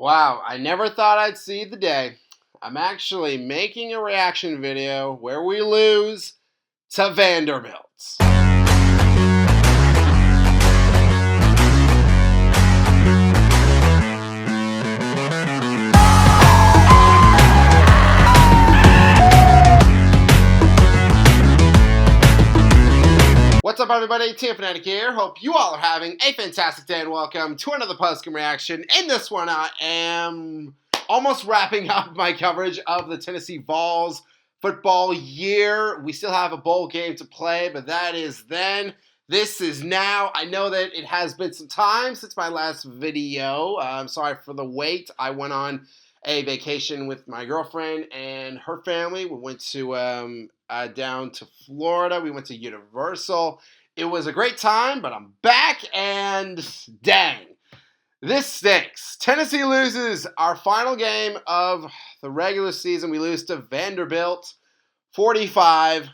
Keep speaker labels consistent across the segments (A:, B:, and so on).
A: Wow, I never thought I'd see the day. I'm actually making a reaction video where we lose to Vanderbilt. What's up, everybody? Team Fanatic here. Hope you all are having a fantastic day and welcome to another post-game reaction. In this one, I am almost wrapping up my coverage of the Tennessee Vols football year. We still have a bowl game to play, but that is then. This is now. I know that it has been some time since my last video. I'm sorry for the wait. I went on a vacation with my girlfriend and her family. We went to down to Florida. We went to Universal. It was a great time, but I'm back and dang, this stinks. Tennessee loses our final game of the regular season. We lose to Vanderbilt 45-24.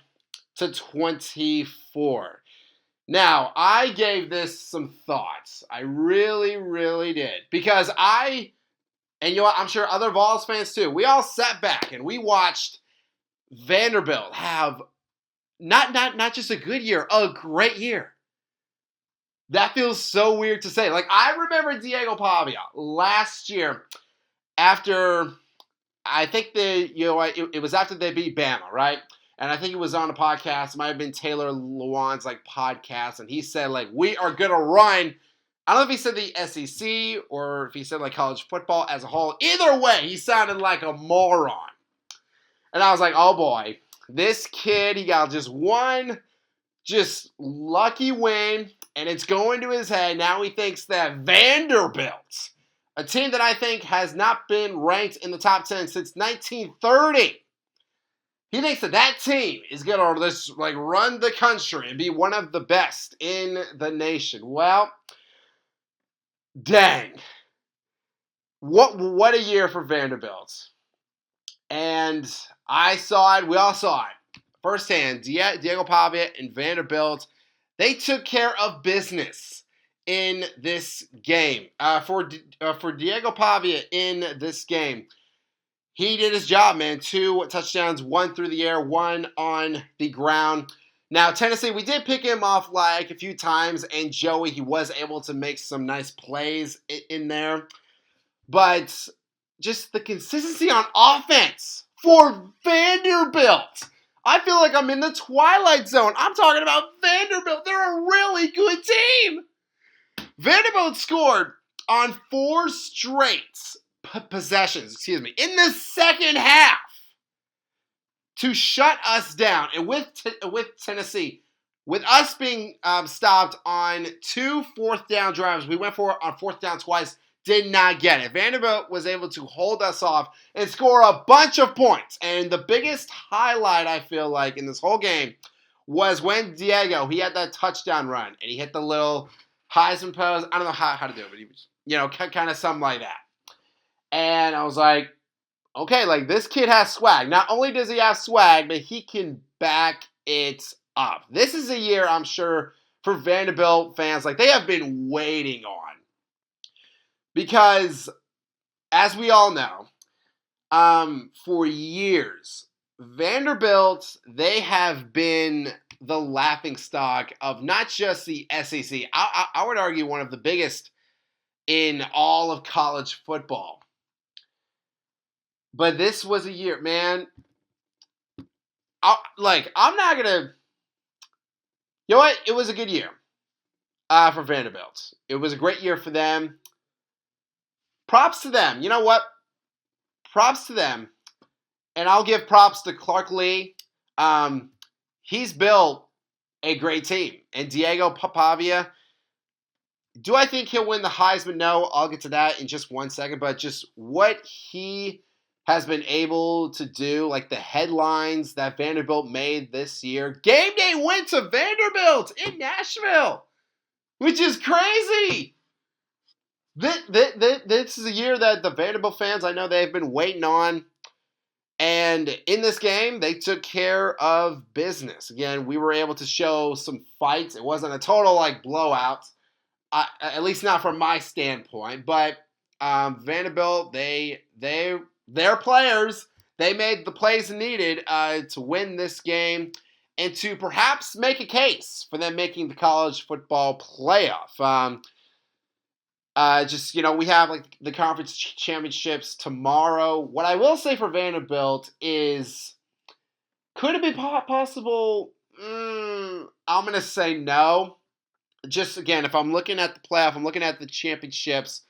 A: Now, I gave this some thoughts. I really did. Because and you know what, I'm sure other Vols fans too, we all sat back and we watched Vanderbilt have not just a good year, a great year. That feels so weird to say. Like, I remember Diego Pavia last year after, I think it was after they beat Bama, right? And I think it was on a podcast. It might have been Taylor Lewan's podcast, and he said we are gonna run. I don't know if he said the SEC or if he said college football as a whole. Either way, he sounded like a moron. And I was like, oh boy, this kid, he got just one lucky win, and it's going to his head. Now he thinks that Vanderbilt, a team that I think has not been ranked in the top 10 since 1930, he thinks that team is going to run the country and be one of the best in the nation. Well, dang. What a year for Vanderbilt. And I saw it, we all saw it firsthand. Diego Pavia and Vanderbilt, they took care of business in this game. For Diego Pavia in this game, he did his job, man. 2 touchdowns, 1 through the air, 1 on the ground. Now, Tennessee, we did pick him off a few times, and Joey, he was able to make some nice plays in there. But just the consistency on offense for Vanderbilt. I feel like I'm in the Twilight Zone. I'm talking about Vanderbilt. They're a really good team. Vanderbilt scored on 4 straight possessions, in the second half to shut us down. And with Tennessee, with us being stopped on 2 fourth-down drives, we went for it on 4th down twice, did not get it. Vanderbilt was able to hold us off and score a bunch of points. And the biggest highlight, I feel like, in this whole game was when Diego, he had that touchdown run, and he hit the little Heisman pose. I don't know how to do it, but he was, kind of something like that. And I was like, okay, this kid has swag. Not only does he have swag, but he can back it up. This is a year, I'm sure, for Vanderbilt fans, they have been waiting on. Because, as we all know, for years, Vanderbilt, they have been the laughingstock of not just the SEC. I would argue one of the biggest in all of college football. But this was a year, man. I'm not going to... You know what? It was a good year for Vanderbilt. It was a great year for them. Props to them. You know what? Props to them. And I'll give props to Clark Lee. He's built a great team. And Diego Pavia, do I think he'll win the Heisman? No, I'll get to that in just one second. But just what he has been able to do, the headlines that Vanderbilt made this year. Game day went to Vanderbilt in Nashville, which is crazy. This is a year that the Vanderbilt fans, I know they've been waiting on. And in this game, they took care of business. Again, we were able to show some fights. It wasn't a total blowout, at least not from my standpoint. But Vanderbilt, their players, they made the plays needed to win this game and to perhaps make a case for them making the college football playoff. We have like the conference championships tomorrow. What I will say for Vanderbilt is, could it be possible? I'm gonna say no. Just again, if I'm looking at the playoff, I'm looking at the championships.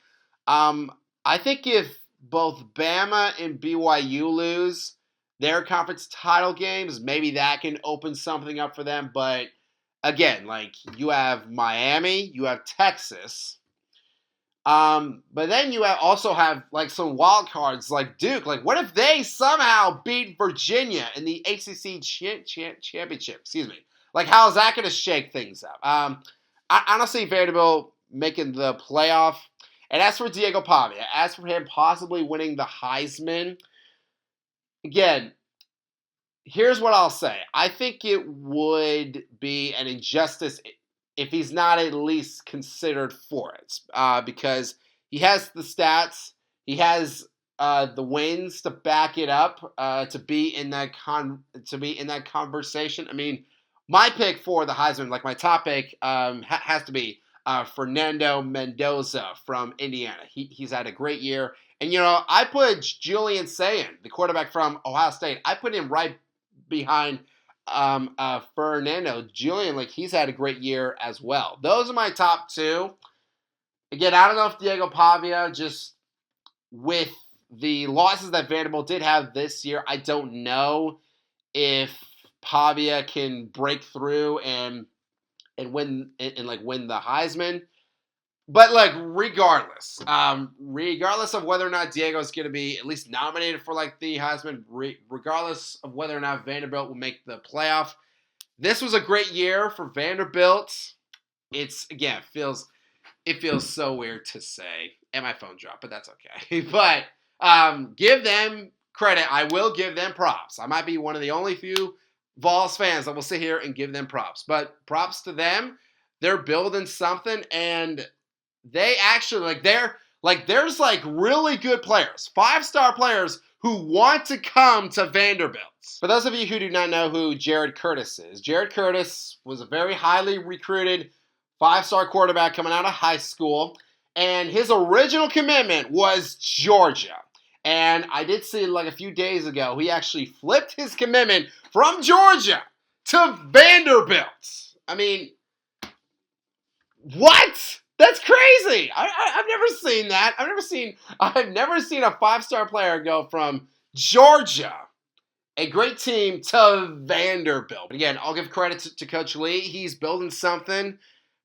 A: I think if both Bama and BYU lose their conference title games, maybe that can open something up for them. But again, like you have Miami, you have Texas. But then you also have like some wild cards like Duke. Like, what if they somehow beat Virginia in the ACC championship? Excuse me. Like, how is that going to shake things up? I don't see Vanderbilt making the playoff. And as for Diego Pavia, as for him possibly winning the Heisman, again, here's what I'll say. I think it would be an injustice if he's not at least considered for it, because he has the stats, he has the wins to back it up, to be in that conversation. I mean, my pick for the Heisman, like my top pick, has to be Fernando Mendoza from Indiana. He's had a great year, and I put Julian Sayin, the quarterback from Ohio State. I put him right behind Fernando. Julian, like, he's had a great year as well. Those are my top two. Again, I don't know if Diego Pavia, just with the losses that Vanderbilt did have this year, I don't know if Pavia can break through and win the Heisman. But like regardless of whether or not Diego's going to be at least nominated for like the Heisman, regardless of whether or not Vanderbilt will make the playoff, this was a great year for Vanderbilt. It's again it feels so weird to say, and my phone dropped, but that's okay. But give them credit. I will give them props. I might be one of the only few Vols fans that will sit here and give them props, but props to them. They're building something, and they actually, there's really good players, 5-star players who want to come to Vanderbilt. For those of you who do not know who Jared Curtis is, Jared Curtis was a very highly recruited 5-star quarterback coming out of high school, and his original commitment was Georgia. And I did see like a few days ago, he actually flipped his commitment from Georgia to Vanderbilt. I mean, what? That's crazy. I've never seen that. I've never seen a 5-star player go from Georgia, a great team, to Vanderbilt. But again, I'll give credit to Coach Lee. He's building something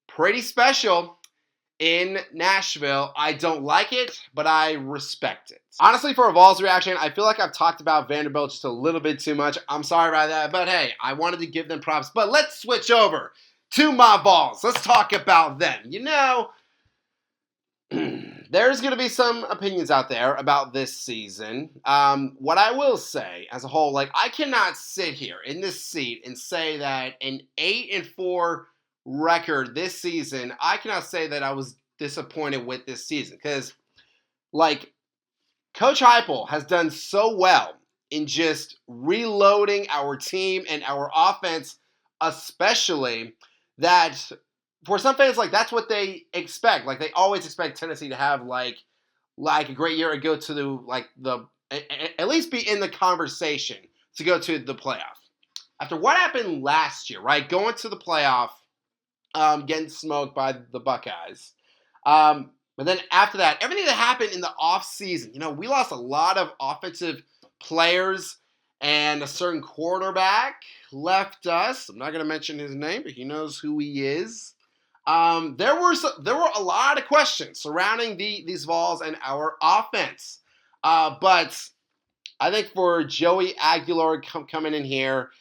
A: pretty special in Nashville. I don't like it, but I respect it. Honestly, for a Vols reaction, I feel like I've talked about Vanderbilt just a little bit too much. I'm sorry about that, but hey, I wanted to give them props. But let's switch over to my Vols. Let's talk about them. There's going to be some opinions out there about this season. What I will say as a whole, I cannot sit here in this seat and say that an 8-4 record this season, I cannot say that I was disappointed with this season, because Coach Heupel has done so well in just reloading our team and our offense, especially, that for some fans, that's what they expect. They always expect Tennessee to have a great year and go to at least be in the conversation to go to the playoff. After what happened last year, right, going to the playoff, getting smoked by the Buckeyes. But then after that, everything that happened in the offseason, we lost a lot of offensive players, and a certain quarterback left us. I'm not going to mention his name, but he knows who he is. There were a lot of questions surrounding these Vols and our offense. But I think for Joey Aguilar coming in here,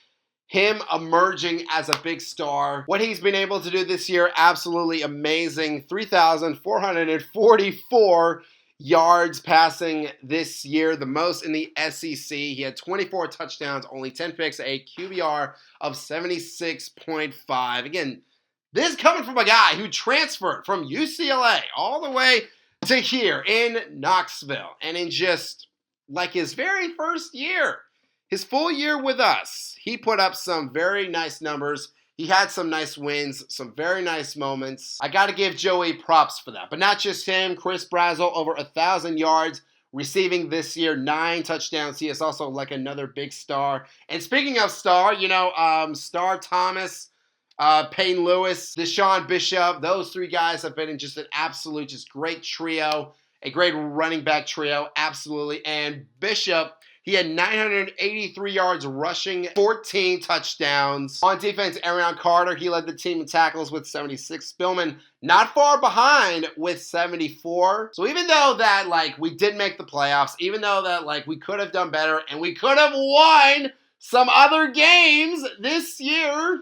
A: him emerging as a big star, what he's been able to do this year, absolutely amazing. 3,444 yards passing this year, the most in the SEC. He had 24 touchdowns, only 10 picks, a QBR of 76.5. Again, this is coming from a guy who transferred from UCLA all the way to here in Knoxville. And in just like his very first year, his full year with us, he put up some very nice numbers. He had some nice wins, some very nice moments. I got to give Joey props for that. But not just him. Chris Brazel, over 1,000 yards receiving this year, 9 touchdowns. He is also like another big star. And speaking of star, Star Thomas, Payne Lewis, Deshaun Bishop, those 3 guys have been in just an absolute, just great trio, a great running back trio, absolutely. And Bishop, he had 983 yards rushing, 14 touchdowns. On defense, Arion Carter, he led the team in tackles with 76. Spillman, not far behind with 74. So even though that, we did make the playoffs, even though that, we could have done better, and we could have won some other games this year,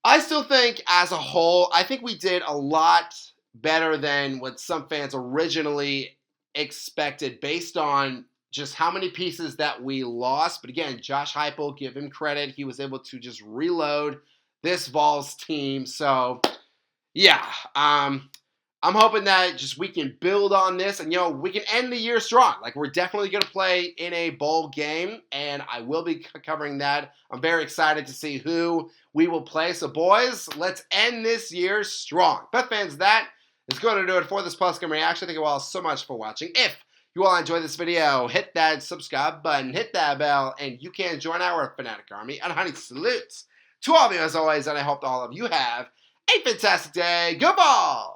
A: I still think, as a whole, I think we did a lot better than what some fans originally expected based on just how many pieces that we lost. But again, Josh Heupel, give him credit. He was able to just reload this Vols team. So, yeah, I'm hoping that just we can build on this and, we can end the year strong. We're definitely going to play in a bowl game, and I will be covering that. I'm very excited to see who we will play. So, boys, let's end this year strong. But fans, that is going to do it for this post-game reaction. Thank you all so much for watching. If you all enjoyed this video, hit that subscribe button, hit that bell, and you can join our Fanatic Army. And honey, salutes to all of you as always, and I hope all of you have a fantastic day. Go Vols!